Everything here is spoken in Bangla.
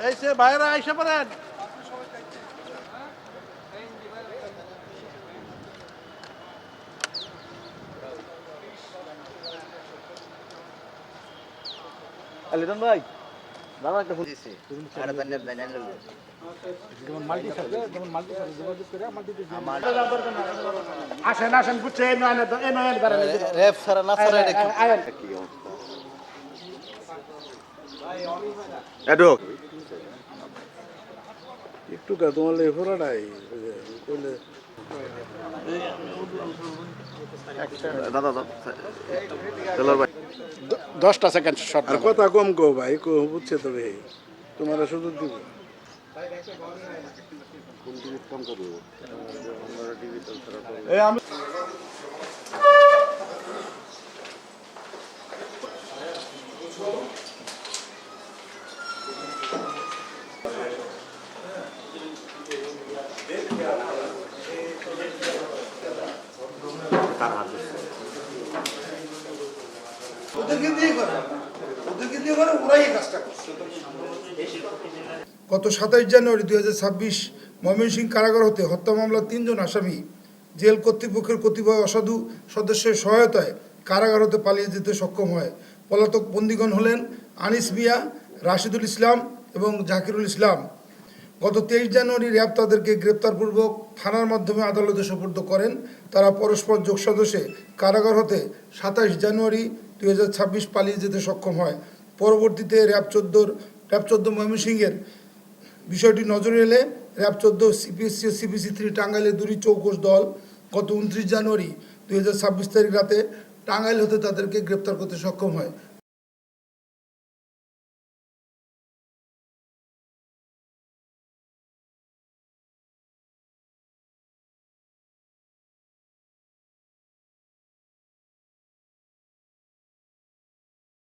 এই যে বাইরে আইসা পড়েন। লিটন ভাই দাদা একটা দিছি আর বান্নার বানান ললো যেমন মাল্টি থাকে যেমন মাল্টি থাকে যোগাযোগ করে মাল্টিতে আমার আসেন আসেন বুঝছে এই নয় এই নয় বাড়ালে রেপ সারা না সারা এটা আয়েন কি অবস্থা এডো একটু কা তোমার লেফরাটাই কইলে দাদা দাদা চলো ভাই 10টা সেকেন্ড শর্ট আর কথা কম কো ভাই কো বুঝছে তবে তোমার সুযোগ দিব কোন দিকে কাম করব আমরা ডিজিটাল ছাড়া এই আমি তার হাতে গত 27 জানুয়ারি 2026 ময়মনসিংহ কারাগার হতে হত্যা মামলার 3 জন আসামি জেল কর্তৃপক্ষের কতিপয় অসাধু সদস্যের সহায়তায় কারাগার হতে পালিয়ে যেতে সক্ষম হয়। পলাতক বন্দীগণ হলেন আনিস মিয়া, রাশিদুল ইসলাম এবং জাকিরুল ইসলাম। গত 23 জানুয়ারি র্যাব তাদেরকে গ্রেপ্তারপূর্বক থানার মাধ্যমে আদালতে সোপর্দ করেন। তারা পরস্পর যোগসাজশে কারাগার হতে 27 জানুয়ারি 2026 পালিয়ে যেতে সক্ষম হয়। পরবর্তীতে র্যাব 14 ময়মনসিংহের বিষয়টি নজরে এলে র্যাব 14 সিপিএসসি ও সিপিসি 3 টাঙ্গাইলের দুটি চৌকস দল গত 29 জানুয়ারি 2026 তারিখ রাতে টাঙ্গাইল হতে তাদেরকে গ্রেপ্তার করতে সক্ষম হয়।